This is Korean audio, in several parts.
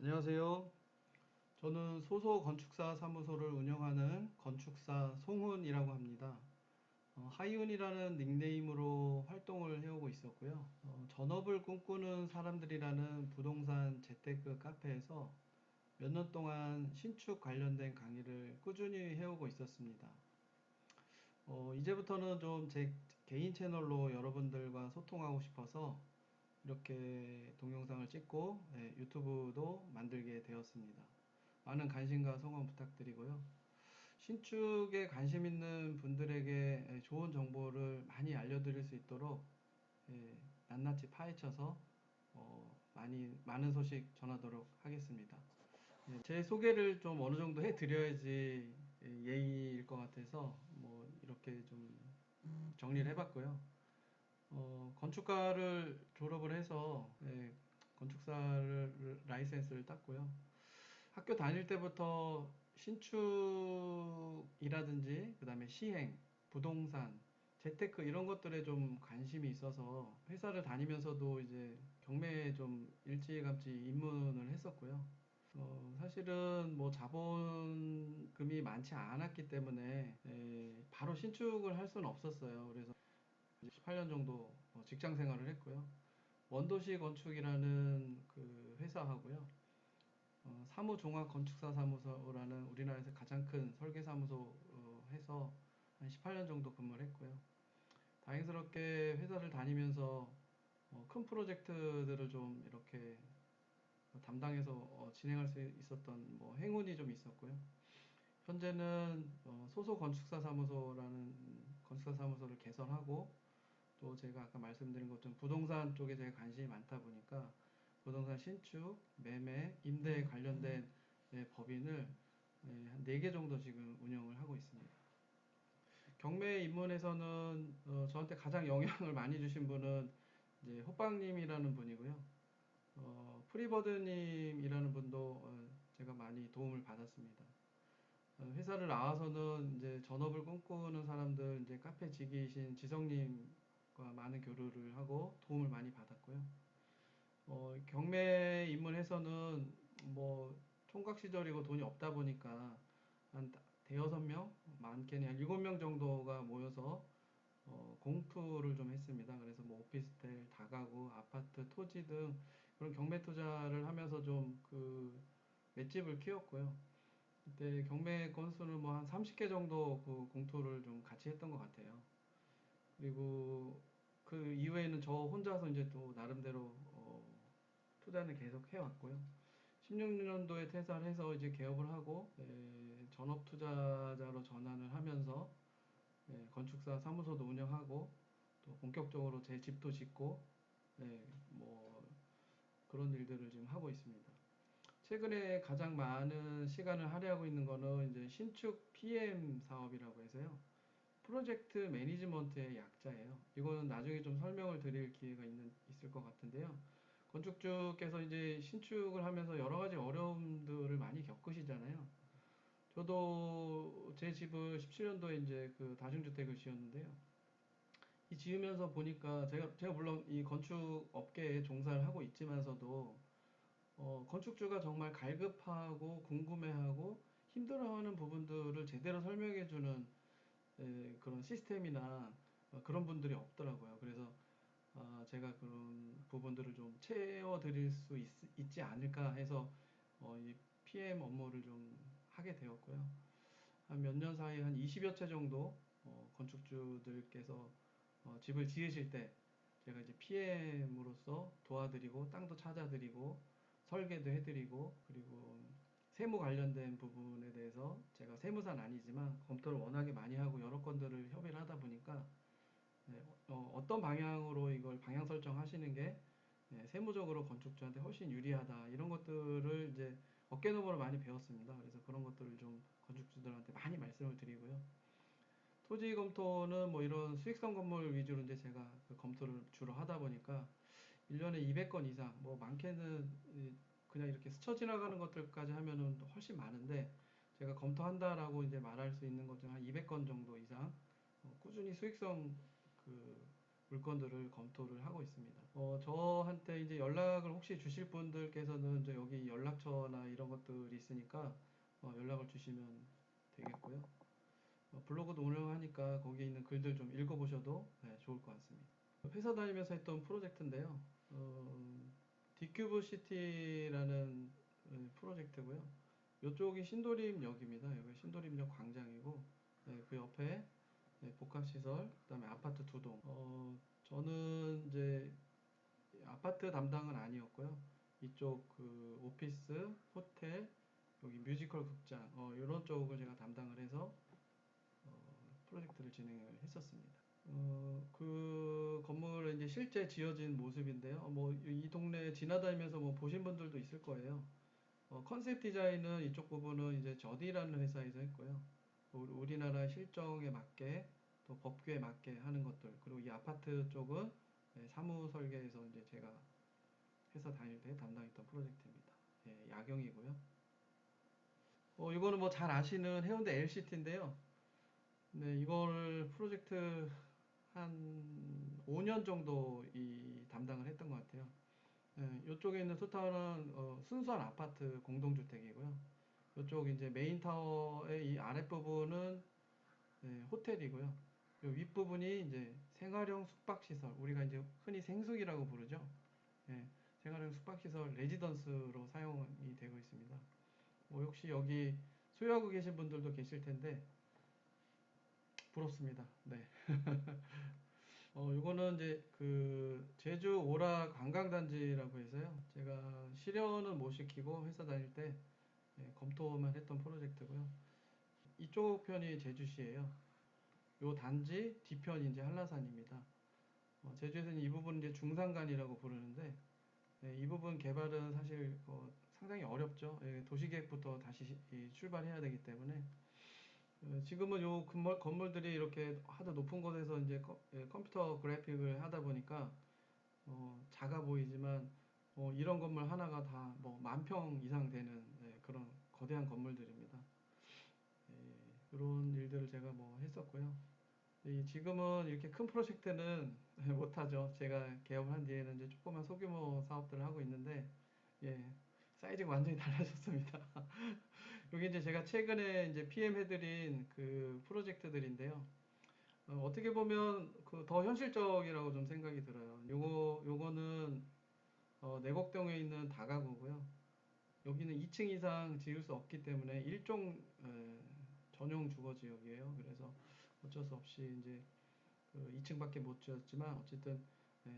안녕하세요. 저는 소소 건축사 사무소를 운영하는 건축사 송훈이라고 합니다. 하이훈이라는 닉네임으로 활동을 해오고 있었고요. 전업을 꿈꾸는 사람들이라는 부동산 재테크 카페에서 몇 년 동안 신축 관련된 강의를 꾸준히 해오고 있었습니다. 이제부터는 좀 제 개인 채널로 여러분들과 소통하고 싶어서 이렇게 동영상을 찍고 유튜브도 만들게 되었습니다. 많은 관심과 성원 부탁드리고요. 신축에 관심 있는 분들에게 좋은 정보를 많이 알려드릴 수 있도록 낱낱이 파헤쳐서 많은 소식 전하도록 하겠습니다. 제 소개를 좀 어느 정도 해드려야지 예의일 것 같아서 뭐 이렇게 좀 정리를 해봤고요. 건축가를 졸업을 해서 건축사를 라이센스를 땄고요. 학교 다닐 때부터 신축이라든지 그다음에 시행, 부동산, 재테크 이런 것들에 좀 관심이 있어서 회사를 다니면서도 이제 경매에 좀 일찌감치 입문을 했었고요. 사실은 뭐 자본금이 많지 않았기 때문에 바로 신축을 할 수는 없었어요. 그래서 18년 정도 직장 생활을 했고요. 원도시 건축이라는 그 회사하고요. 사무종합건축사 사무소라는 우리나라에서 가장 큰 설계사무소 해서 한 18년 정도 근무를 했고요. 다행스럽게 회사를 다니면서 큰 프로젝트들을 좀 이렇게 담당해서 진행할 수 있었던 뭐 행운이 좀 있었고요. 현재는 소소 건축사 사무소라는 건축사 사무소를 개설하고 또 제가 아까 말씀드린 것처럼 부동산 쪽에 제가 관심이 많다 보니까 부동산 신축, 매매, 임대에 관련된 법인을 한 4개 정도 지금 운영을 하고 있습니다. 경매 입문에서는 저한테 가장 영향을 많이 주신 분은 이제 호빵님이라는 분이고요. 프리버드님이라는 분도 제가 많이 도움을 받았습니다. 회사를 나와서는 이제 전업을 꿈꾸는 사람들, 이제 카페 지기신 지성님과 많은 교류를 하고 도움을 많이 받았고요. 경매 입문해서는 뭐 총각 시절이고 돈이 없다 보니까 한 대여섯 명, 많게는 한 7명 정도가 모여서 공투를 좀 했습니다. 그래서 뭐 오피스텔, 다가구, 아파트, 토지 등 그런 경매 투자를 하면서 좀 그 맷집을 키웠고요. 그때 경매 건수는 뭐 한 30개 정도 그 공투를 좀 같이 했던 것 같아요. 그리고 그 이후에는 저 혼자서 이제 또 나름대로 투자는 계속 해왔고요. 16년도에 퇴사를 해서 이제 개업을 하고 전업 투자자로 전환을 하면서 건축사 사무소도 운영하고 또 본격적으로 제 집도 짓고 뭐 그런 일들을 지금 하고 있습니다. 최근에 가장 많은 시간을 할애하고 있는 거는 이제 신축 PM 사업이라고 해서요. 프로젝트 매니지먼트의 약자예요. 이거는 나중에 좀 설명을 드릴 기회가 있을 것 같은데요. 건축주께서 이제 신축을 하면서 여러 가지 어려움들을 많이 겪으시잖아요. 저도 제 집을 17년도에 이제 그 다중주택을 지었는데요. 이 지으면서 보니까 제가 물론 이 건축 업계에 종사를 하고 있지만서도 건축주가 정말 갈급하고 궁금해하고 힘들어하는 부분들을 제대로 설명해주는 그런 시스템이나 그런 분들이 없더라고요. 그래서 제가 그런 부분들을 좀 채워드릴 수 있지 않을까 해서 이 PM 업무를 좀 하게 되었고요. 한 몇 년 사이에 한 20여 채 정도 건축주들께서 집을 지으실 때 제가 이제 PM으로서 도와드리고 땅도 찾아드리고 설계도 해드리고 그리고 세무 관련된 부분에 대해서 제가 세무사는 아니지만 검토를 워낙에 많이 하고 여러 건들을 협의를 하다 보니까 어떤 방향으로 이걸 방향 설정하시는 게 세무적으로 건축주한테 훨씬 유리하다 이런 것들을 이제 어깨너머로 많이 배웠습니다. 그래서 그런 것들을 좀 건축주들한테 많이 말씀을 드리고요. 토지 검토는 뭐 이런 수익성 건물 위주로 이제 제가 그 검토를 주로 하다 보니까 1년에 200건 이상, 뭐 많게는 그냥 이렇게 스쳐 지나가는 것들까지 하면은 훨씬 많은데 제가 검토한다라고 이제 말할 수 있는 것 중 한 200건 정도 이상 꾸준히 수익성 그 물건들을 검토를 하고 있습니다. 저한테 이제 연락을 혹시 주실 분들께서는 이제 여기 연락처에 것들이 있으니까 연락을 주시면 되겠고요. 블로그도 운영하니까 거기에 있는 글들 좀 읽어보셔도 좋을 것 같습니다. 회사 다니면서 했던 프로젝트인데요. 디큐브 시티라는 프로젝트고요. 이쪽이 신도림역입니다. 여기 신도림역 광장이고 그 옆에 복합시설, 그다음에 아파트 두 동. 저는 이제 아파트 담당은 아니었고요. 이쪽 그 오피스, 호텔, 여기 뮤지컬 극장 이런 쪽을 제가 담당을 해서 프로젝트를 진행을 했었습니다. 그 건물은 이제 실제 지어진 모습인데요. 뭐 이 동네 지나다니면서 뭐 보신 분들도 있을 거예요. 컨셉 디자인은 이쪽 부분은 이제 저디라는 회사에서 했고요. 우리나라 실정에 맞게 또 법규에 맞게 하는 것들, 그리고 이 아파트 쪽은 사무 설계에서 이제 제가 회사 다닐 때 담당했던 프로젝트입니다. 야경이고요. 이거는 뭐 잘 아시는 해운대 LCT인데요. 네, 이걸 프로젝트 한 5년 정도 담당을 했던 것 같아요. 이쪽에 있는 투타워는 순수한 아파트 공동주택이고요. 이쪽 이제 메인 타워의 이 아랫부분은 호텔이고요. 요 윗부분이 이제 생활형 숙박시설, 우리가 이제 흔히 생숙이라고 부르죠. 예, 생활형 숙박시설 레지던스로 사용이 되고 있습니다. 뭐 역시 여기 소유하고 계신 분들도 계실 텐데 부럽습니다. 네. 요거는 이제 그 제주 오라 관광단지라고 해서요. 제가 실현은 못 시키고 회사 다닐 때 검토만 했던 프로젝트고요. 이쪽 편이 제주시예요. 요 단지 뒤편이 이제 한라산입니다. 제주에서는 이 부분 이제 중산간이라고 부르는데 이 부분 개발은 사실 상당히 어렵죠. 도시계획부터 다시 출발해야 되기 때문에 지금은 요 건물들이 이렇게 하도 높은 곳에서 이제 컴퓨터 그래픽을 하다 보니까 작아 보이지만 이런 건물 하나가 다 뭐 10,000평 이상 되는 그런 거대한 건물들입니다. 이런 일들을 제가 뭐 했었고요. 지금은 이렇게 큰 프로젝트는 못하죠. 제가 개업을 한 뒤에는 이제 조그만 소규모 사업들을 하고 있는데, 예, 사이즈가 완전히 달라졌습니다. 여기 이제 제가 최근에 이제 PM 해드린 그 프로젝트들인데요. 어떻게 보면 그 더 현실적이라고 좀 생각이 들어요. 요거는 내곡동에 있는 다가구고요. 여기는 2층 이상 지을 수 없기 때문에 일종 전용 주거 지역이에요. 그래서 어쩔 수 없이 이제 그 2층밖에 못 지었지만 어쨌든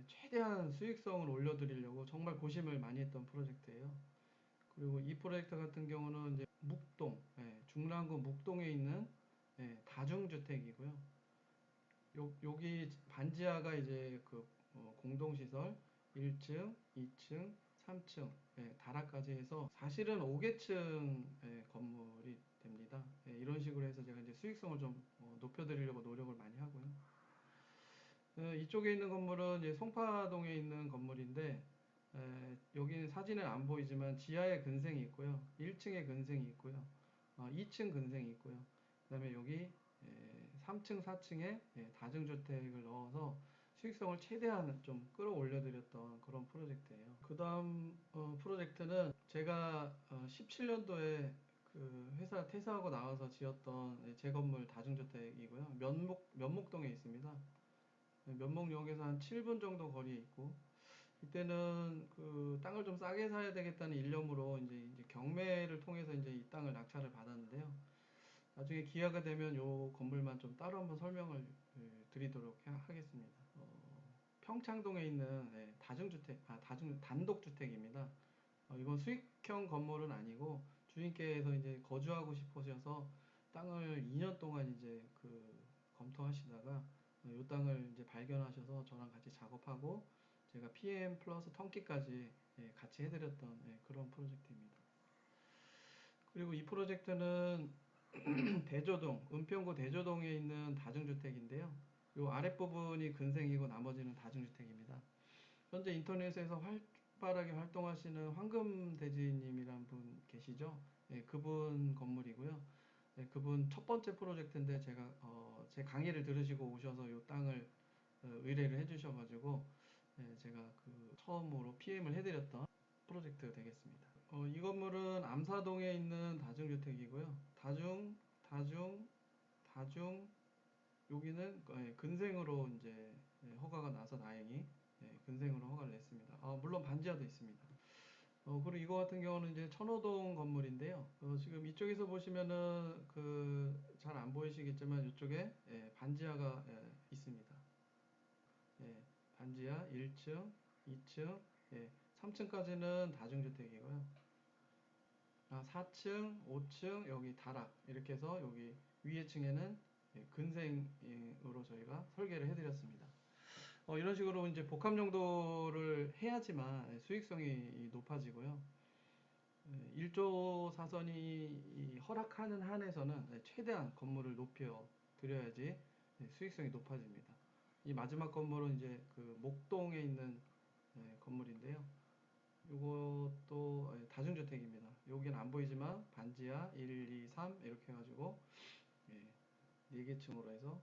최대한 수익성을 올려드리려고 정말 고심을 많이 했던 프로젝트예요. 그리고 이 프로젝트 같은 경우는 이제 묵동, 중랑구 묵동에 있는 다중주택이고요. 여기 반지하가 이제 그 공동시설 1층, 2층, 3층, 다락까지 해서 사실은 5개층 건물이 됩니다. 이런 식으로 해서 제가 이제 수익성을 좀 높여드리려고 노력을 많이 하고요. 이쪽에 있는 건물은 이제 송파동에 있는 건물인데 여기는 사진은 안 보이지만 지하에 근생이 있고요. 1층에 근생이 있고요. 2층 근생이 있고요. 그 다음에 여기 3층, 4층에 다중주택을 넣어서 수익성을 최대한 좀 끌어올려 드렸던 그런 프로젝트예요. 그 다음 프로젝트는 제가 17년도에 그 회사 퇴사하고 나와서 지었던 재건물 다중주택이고요. 면목동에 있습니다. 면목역에서 한 7분 정도 거리에 있고, 이때는 그 땅을 좀 싸게 사야 되겠다는 일념으로 이제 경매를 통해서 이제 이 땅을 낙찰을 받았는데요. 나중에 기회가 되면 요 건물만 좀 따로 한번 설명을 드리도록 하겠습니다. 평창동에 있는 다중주택, 단독주택입니다. 이건 수익형 건물은 아니고 주인께서 이제 거주하고 싶으셔서 땅을 2년 동안 이제 그 검토하시다가 이 땅을 이제 발견하셔서 저랑 같이 작업하고 제가 PM 플러스 턴키까지 같이 해드렸던 그런 프로젝트입니다. 그리고 이 프로젝트는 대조동, 은평구 대조동에 있는 다중주택인데요. 이 아랫부분이 근생이고 나머지는 다중주택입니다. 현재 인터넷에서 활발하게 활동하시는 황금대지님이란 분 계시죠? 그분 건물이고요. 그분 첫 번째 프로젝트인데 제가 제 강의를 들으시고 오셔서 이 땅을 의뢰를 해주셔가지고 제가 그 처음으로 PM을 해드렸던 프로젝트 되겠습니다. 이 건물은 암사동에 있는 다중주택이고요. 다중, 여기는 근생으로 이제 허가가 나서 다행히 근생으로 허가를 냈습니다. 물론 반지하도 있습니다. 그리고 이거 같은 경우는 이제 천호동 건물인데요. 지금 이쪽에서 보시면은 그 잘 안 보이시겠지만 이쪽에 반지하가 있습니다. 예, 반지하 1층, 2층, 3층까지는 다중주택이고요. 4층, 5층, 여기 다락 이렇게 해서 여기 위에 층에는 근생으로 저희가 설계를 해드렸습니다. 이런 식으로 이제 복합 용도를 해야지만 수익성이 높아지고요. 1조 사선이 허락하는 한에서는 최대한 건물을 높여 드려야지 수익성이 높아집니다. 이 마지막 건물은 이제 그 목동에 있는 건물인데요. 이것도 다중주택입니다. 여기는 안 보이지만 반지하 1, 2, 3 이렇게 해가지고 4개 층으로 해서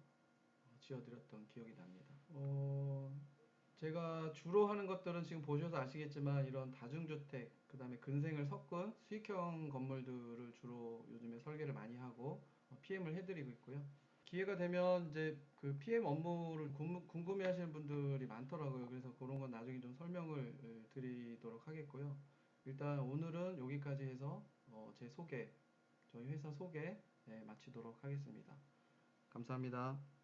지어드렸던 기억이 납니다. 제가 주로 하는 것들은 지금 보셔서 아시겠지만 이런 다중주택, 그 다음에 근생을 섞은 수익형 건물들을 주로 요즘에 설계를 많이 하고 PM을 해드리고 있고요. 기회가 되면 이제 그 PM 업무를 궁금해 하시는 분들이 많더라고요. 그래서 그런 건 나중에 좀 설명을 드리도록 하겠고요. 일단 오늘은 여기까지 해서 제 소개, 저희 회사 소개 마치도록 하겠습니다. 감사합니다.